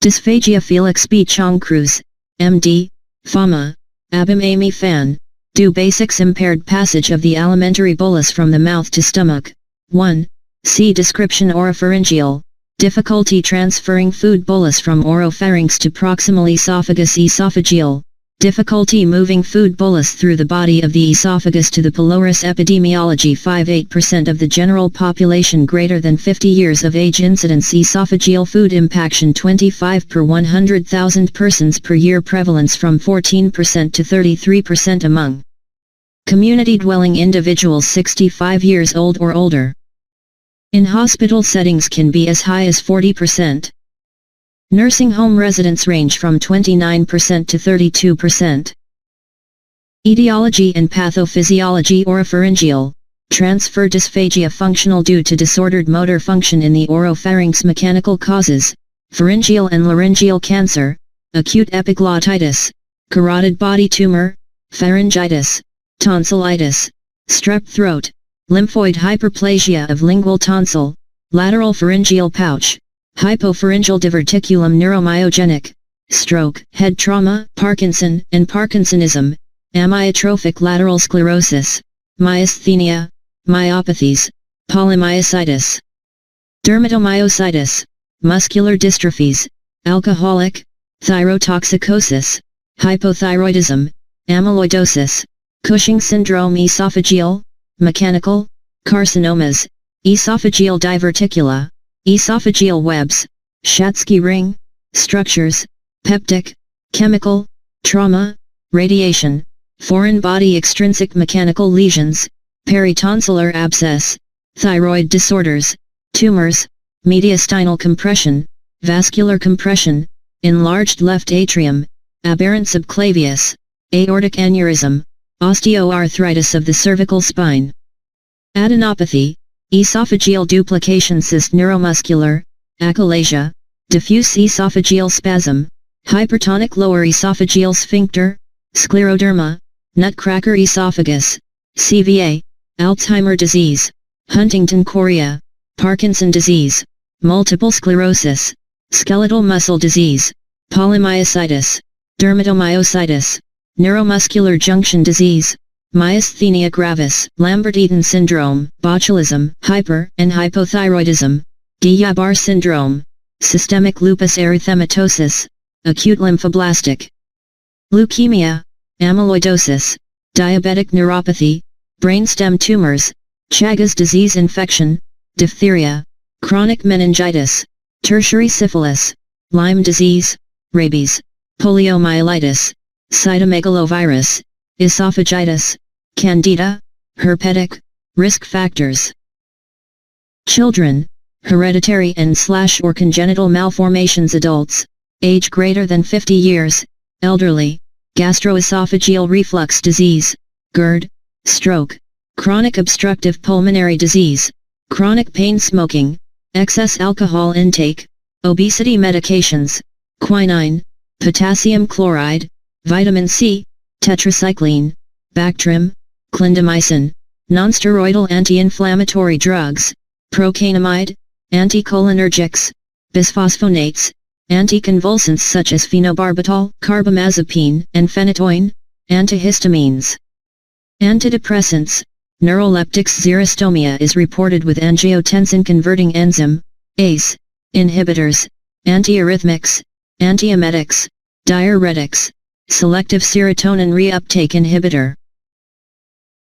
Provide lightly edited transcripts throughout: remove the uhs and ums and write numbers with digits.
Dysphagia Felix B. Chong Cruz, MD, Fama, Abim Amy Fan, Do basics impaired passage of the alimentary bolus from the mouth to stomach. 1. See description oropharyngeal. Difficulty transferring food bolus from oropharynx to proximal esophagus esophageal. Difficulty moving food bolus through the body of the esophagus to the pylorus. Epidemiology 5-8% of the general population greater than 50 years of age. Incidence esophageal food impaction 25 per 100,000 persons per year. Prevalence from 14% to 33% among community-dwelling individuals 65 years old or older. In hospital settings can be as high as 40%. Nursing home residents range from 29% to 32%. Etiology and pathophysiology. Oropharyngeal transfer dysphagia functional due to disordered motor function in the oropharynx. Mechanical causes: pharyngeal and laryngeal cancer, acute epiglottitis, carotid body tumor, pharyngitis, tonsillitis, strep throat, lymphoid hyperplasia of lingual tonsil, lateral pharyngeal pouch, hypopharyngeal diverticulum. Neuromyogenic, stroke, head trauma, Parkinson and Parkinsonism, amyotrophic lateral sclerosis, myasthenia, myopathies, polymyositis, dermatomyositis, muscular dystrophies, alcoholic, thyrotoxicosis, hypothyroidism, amyloidosis, Cushing syndrome. Esophageal, mechanical, carcinomas, esophageal diverticula, esophageal webs, Schatzky ring, structures, peptic, chemical, trauma, radiation, foreign body extrinsic mechanical lesions, peritonsillar abscess, thyroid disorders, tumors, mediastinal compression, vascular compression, enlarged left atrium, aberrant subclavius, aortic aneurysm, osteoarthritis of the cervical spine, adenopathy, esophageal duplication. Cyst. Neuromuscular, achalasia, diffuse esophageal spasm, hypertonic lower esophageal sphincter, scleroderma, nutcracker esophagus, CVA, Alzheimer disease, Huntington chorea, Parkinson disease, multiple sclerosis, skeletal muscle disease, polymyositis, dermatomyositis, neuromuscular junction disease, myasthenia gravis, Lambert-Eaton syndrome, botulism, hyper and hypothyroidism, Guillain-Barré syndrome, systemic lupus erythematosus, acute lymphoblastic leukemia, amyloidosis, diabetic neuropathy, brainstem tumors, Chagas disease infection, diphtheria, chronic meningitis, tertiary syphilis, Lyme disease, rabies, poliomyelitis, cytomegalovirus, esophagitis, candida, herpetic. Risk factors: children, hereditary and/or congenital malformations. Adults, age greater than 50 years, elderly, gastroesophageal reflux disease, GERD, stroke, chronic obstructive pulmonary disease, chronic pain. Smoking, excess alcohol intake, obesity. Medications: quinine, potassium chloride, vitamin C, tetracycline, Bactrim, clindamycin, nonsteroidal anti-inflammatory drugs, procainamide, anticholinergics, bisphosphonates, anticonvulsants such as phenobarbital, carbamazepine and phenytoin, antihistamines, antidepressants. Neuroleptics. Xerostomia is reported with angiotensin-converting enzyme, ACE, inhibitors, antiarrhythmics, antiemetics, diuretics, selective serotonin reuptake inhibitor.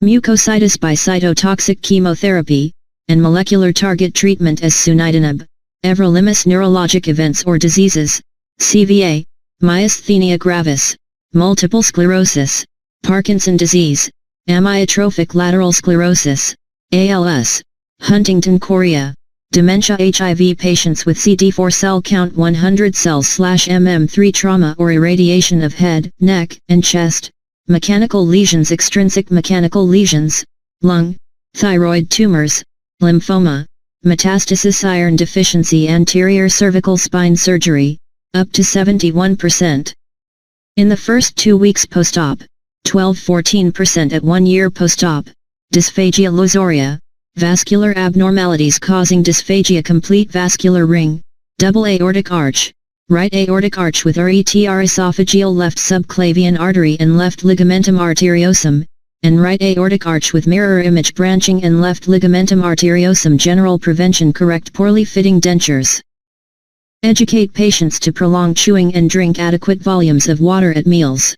Mucositis by cytotoxic chemotherapy, and molecular target treatment as sunitinib. Everolimus. Neurologic events or diseases: CVA, myasthenia gravis, multiple sclerosis, Parkinson disease, amyotrophic lateral sclerosis, ALS, Huntington chorea, dementia. HIV patients with CD4 cell count 100 cells/mm3 trauma or irradiation of head, neck, and chest, mechanical lesions. Extrinsic mechanical lesions, lung, thyroid tumors, lymphoma, metastasis. Iron deficiency. Anterior cervical spine surgery, up to 71%. In the first 2 weeks post-op, 12–14% at 1 year post-op. Dysphagia lusoria, vascular abnormalities causing dysphagia. Complete vascular ring, double aortic arch, right aortic arch with RETR esophageal left subclavian artery and left ligamentum arteriosum, and right aortic arch with mirror image branching and left ligamentum arteriosum. General prevention: correct poorly fitting dentures. Educate patients to prolong chewing and drink adequate volumes of water at meals.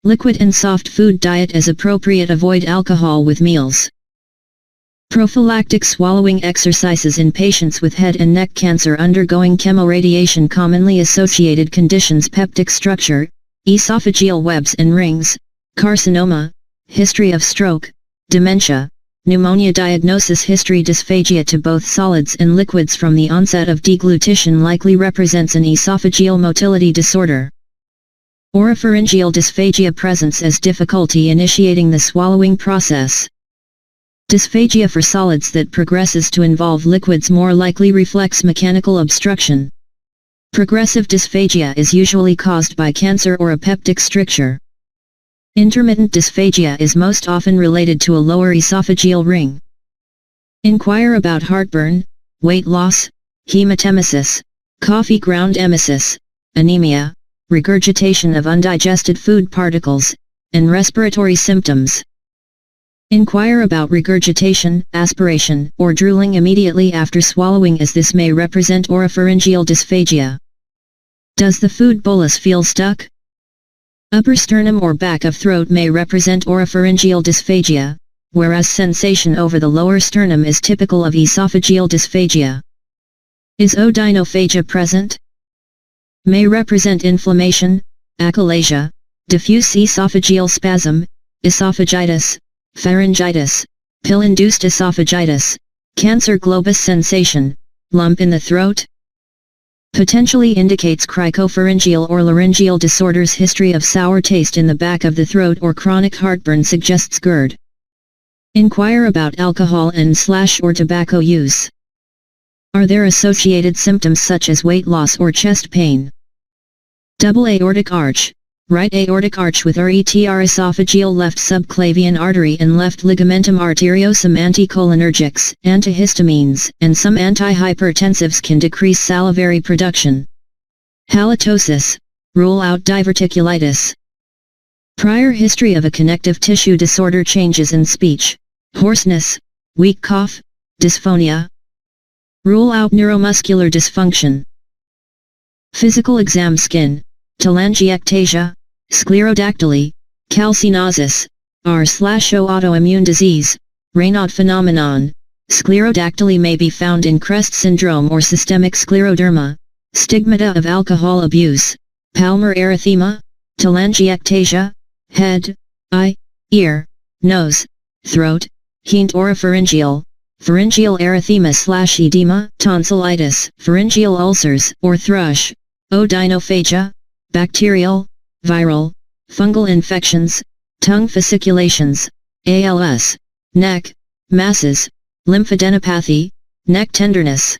Liquid and soft food diet as appropriate. Avoid alcohol with meals. Prophylactic swallowing exercises in patients with head and neck cancer undergoing chemoradiation. Commonly associated conditions: peptic structure, esophageal webs and rings, carcinoma, history of stroke, dementia, pneumonia. Diagnosis: history. Dysphagia to both solids and liquids from the onset of deglutition likely represents an esophageal motility disorder. Oropharyngeal dysphagia presents as difficulty initiating the swallowing process. Dysphagia for solids that progresses to involve liquids more likely reflects mechanical obstruction. Progressive dysphagia is usually caused by cancer or a peptic stricture. Intermittent dysphagia is most often related to a lower esophageal ring. Inquire about heartburn, weight loss, hematemesis, coffee ground emesis, anemia, regurgitation of undigested food particles, and respiratory symptoms. Inquire about regurgitation, aspiration, or drooling immediately after swallowing, as this may represent oropharyngeal dysphagia. Does the food bolus feel stuck? Upper sternum or back of throat may represent oropharyngeal dysphagia, whereas sensation over the lower sternum is typical of esophageal dysphagia. Is odynophagia present? May represent inflammation, achalasia, diffuse esophageal spasm, esophagitis, pharyngitis, pill-induced esophagitis, cancer globus sensation, lump in the throat. Potentially indicates cricopharyngeal or laryngeal disorders. History of sour taste in the back of the throat or chronic heartburn suggests GERD. Inquire about alcohol and/or tobacco use. Are there associated symptoms such as weight loss or chest pain? Double aortic arch, right aortic arch with RETR esophageal left subclavian artery and left ligamentum arteriosum. Anticholinergics, antihistamines, and some antihypertensives can decrease salivary production. Halitosis, rule out diverticulitis. Prior history of a connective tissue disorder. Changes in speech, hoarseness, weak cough, dysphonia. Rule out neuromuscular dysfunction. Physical exam: skin, telangiectasia, sclerodactyly, calcinosis, R/O autoimmune disease, Raynaud phenomenon. Sclerodactyly may be found in Crest syndrome or systemic scleroderma. Stigmata of alcohol abuse, palmar erythema, telangiectasia, head, eye, ear, nose, throat, hint oropharyngeal, pharyngeal erythema/edema, tonsillitis, pharyngeal ulcers or thrush, odynophagia, bacterial, viral, fungal infections, tongue fasciculations, ALS, neck, masses, lymphadenopathy, neck tenderness,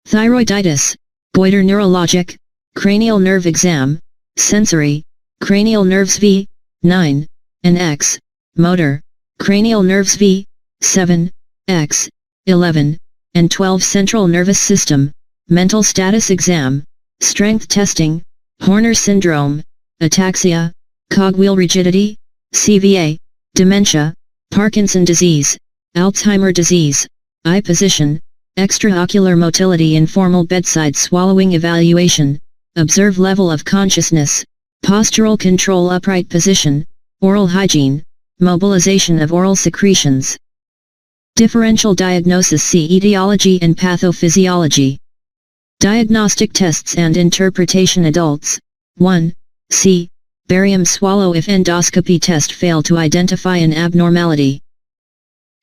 thyroiditis, goiter. Neurologic, cranial nerve exam, sensory, cranial nerves V, 9, and X, motor, cranial nerves V, 7, X, 11, and 12. Central nervous system, mental status exam, strength testing, Horner syndrome, ataxia, cogwheel rigidity, CVA, dementia, Parkinson disease, Alzheimer disease, eye position, extraocular motility. Informal bedside swallowing evaluation, observe level of consciousness, postural control. Upright position, oral hygiene, mobilization of oral secretions. Differential diagnosis: see etiology and pathophysiology. Diagnostic tests and interpretation. Adults. 1. C. Barium swallow if endoscopy test fail to identify an abnormality.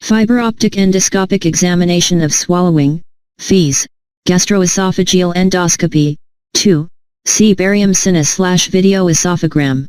Fiber optic endoscopic examination of swallowing, FEES, gastroesophageal endoscopy. 2. See barium sinus/video esophagram.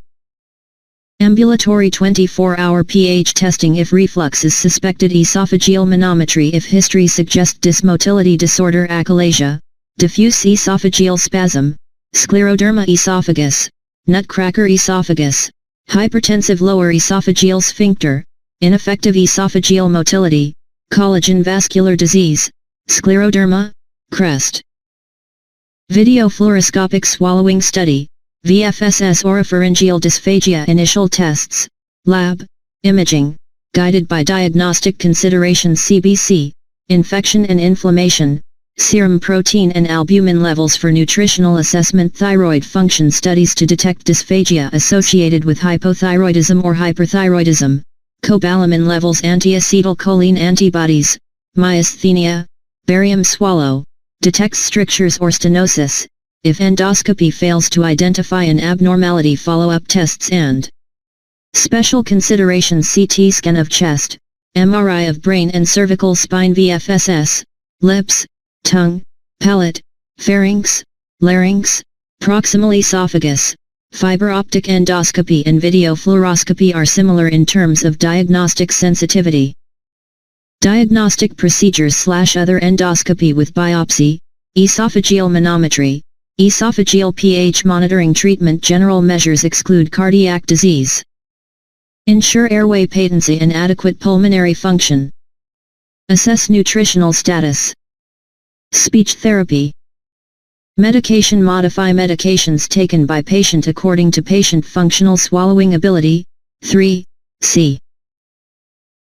Ambulatory 24-hour pH testing if reflux is suspected. Esophageal manometry if history suggests dysmotility disorder. Achalasia, diffuse esophageal spasm, scleroderma esophagus, nutcracker esophagus, hypertensive lower esophageal sphincter, ineffective esophageal motility, collagen vascular disease, scleroderma, crest. Video fluoroscopic swallowing study, VFSS oropharyngeal dysphagia initial tests, lab, imaging, guided by diagnostic considerations CBC, infection and inflammation, serum protein and albumin levels for nutritional assessment thyroid function studies to detect dysphagia associated with hypothyroidism or hyperthyroidism, cobalamin levels anti-acetylcholine antibodies, myasthenia, barium swallow, detects strictures or stenosis, if endoscopy fails to identify an abnormality follow-up tests and special considerations CT scan of chest, MRI of brain and cervical spine VFSS, lips, tongue, palate, pharynx, larynx, proximal esophagus, fiber optic endoscopy and video fluoroscopy are similar in terms of diagnostic sensitivity. Diagnostic procedures / other endoscopy with biopsy, esophageal manometry, esophageal pH monitoring treatment general measures exclude cardiac disease. Ensure airway patency and adequate pulmonary function. Assess nutritional status. Speech therapy. Medication modify medications taken by patient according to patient functional swallowing ability. 3. C.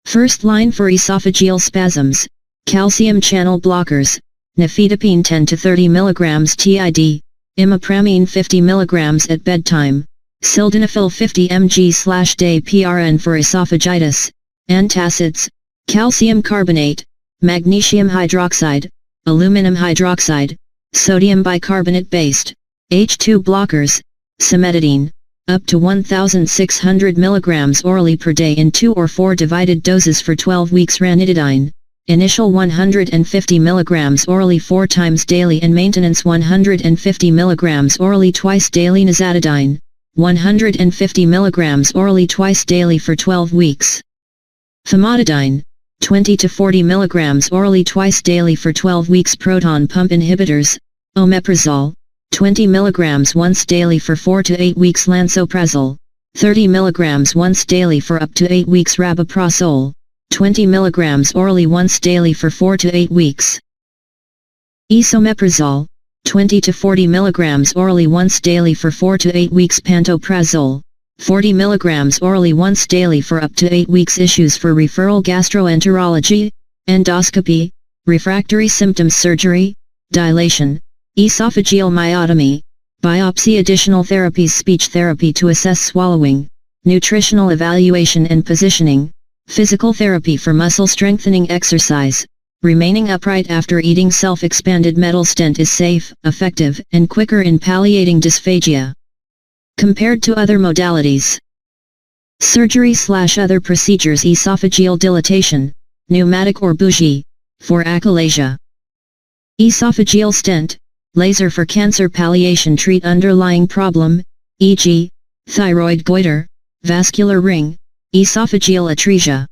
First line for esophageal spasms, calcium channel blockers, nifedipine 10 to 30 mg TID, imipramine 50 mg at bedtime, sildenafil 50 mg/day PRN for esophagitis, antacids, calcium carbonate, magnesium hydroxide, aluminum hydroxide, sodium bicarbonate based, H2 blockers, cimetidine, up to 1,600 mg orally per day in 2 or 4 divided doses for 12 weeks ranitidine, initial 150 mg orally 4 times daily and maintenance 150 mg orally twice daily nizatidine, 150 mg orally twice daily for 12 weeks. Famotidine, 20 to 40 mg orally twice daily for 12 weeks. Proton pump inhibitors, omeprazole, 20 mg once daily for 4 to 8 weeks. Lansoprazole, 30 mg once daily for up to 8 weeks. Rabeprazole, 20 mg orally once daily for 4 to 8 weeks. Esomeprazole, 20 to 40 mg orally once daily for 4 to 8 weeks. Pantoprazole, 40 mg orally once daily for up to 8 weeks. Issues for referral: gastroenterology, endoscopy, refractory symptoms, surgery, dilation, esophageal myotomy, biopsy. Additional therapies: speech therapy to assess swallowing, nutritional evaluation and positioning, physical therapy for muscle strengthening exercise. Remaining upright after eating. Self-expanded metal stent is safe, effective, and quicker in palliating dysphagia compared to other modalities. Surgery / other procedures: esophageal dilatation, pneumatic or bougie, for achalasia. Esophageal stent, laser for cancer palliation. Treat underlying problem, e.g., thyroid goiter, vascular ring, esophageal atresia.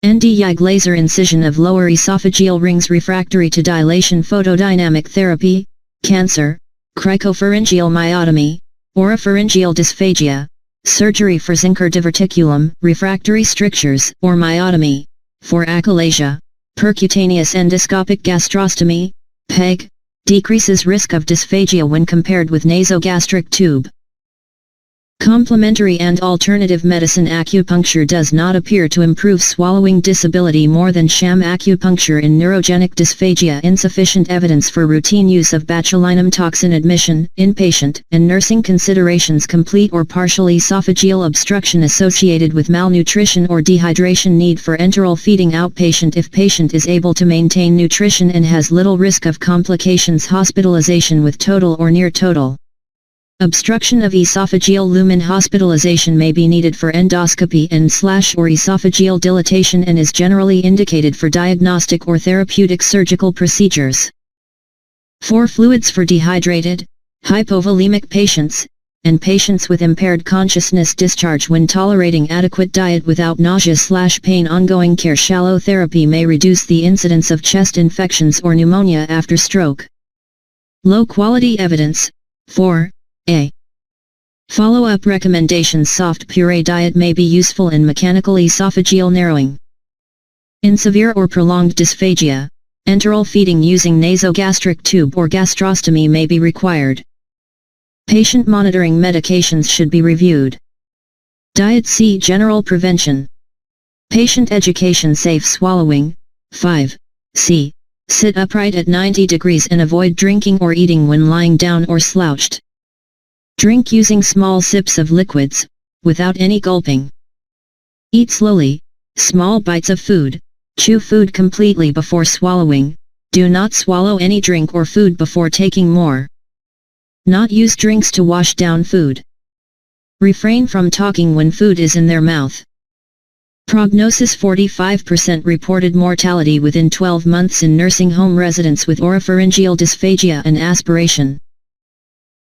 Nd:YAG laser incision of lower esophageal rings. Refractory to dilation. Photodynamic therapy, cancer, cricopharyngeal myotomy, oropharyngeal dysphagia, surgery for Zinker diverticulum, refractory strictures or myotomy, for achalasia, percutaneous endoscopic gastrostomy, PEG, decreases risk of dysphagia when compared with nasogastric tube. Complementary and alternative medicine. Acupuncture does not appear to improve swallowing disability more than sham acupuncture in neurogenic dysphagia. Insufficient evidence for routine use of botulinum toxin. Admission, inpatient, and nursing considerations. Complete or partial esophageal obstruction associated with malnutrition or dehydration. Need for enteral feeding. Outpatient if patient is able to maintain nutrition and has little risk of complications. Hospitalization with total or near total obstruction of esophageal lumen. Hospitalization may be needed for endoscopy and / or esophageal dilatation and is generally indicated for diagnostic or therapeutic surgical procedures. For fluids for dehydrated, hypovolemic patients, and patients with impaired consciousness. Discharge when tolerating adequate diet without nausea / pain. Ongoing care. Shallow therapy may reduce the incidence of chest infections or pneumonia after stroke. Low quality evidence. 4. A. Follow-up recommendations. Soft puree diet may be useful in mechanical esophageal narrowing. In severe or prolonged dysphagia, enteral feeding using nasogastric tube or gastrostomy may be required. Patient monitoring medications should be reviewed. Diet C. General prevention. Patient education. Safe swallowing. 5. C. Sit upright at 90 degrees and avoid drinking or eating when lying down or slouched. Drink using small sips of liquids, without any gulping. Eat slowly, small bites of food, chew food completely before swallowing, do not swallow any drink or food before taking more. Not use drinks to wash down food. Refrain from talking when food is in their mouth. Prognosis: 45% reported mortality within 12 months in nursing home residents with oropharyngeal dysphagia and aspiration.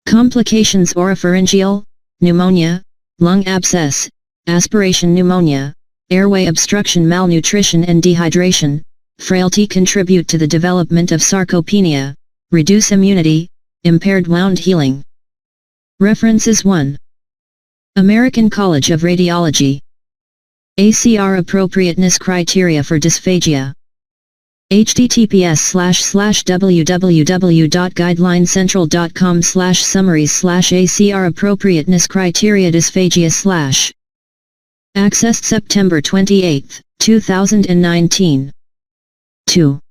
Complications: oropharyngeal, pneumonia, lung abscess, aspiration pneumonia, airway obstruction, malnutrition and dehydration, frailty contribute to the development of sarcopenia, reduce immunity, impaired wound healing. References: 1. American College of Radiology. ACR Appropriateness Criteria for Dysphagia. https://www.guidelinecentral.com/summaries/ACR Appropriateness Criteria Dysphagia/. Accessed September 28, 2019. 2.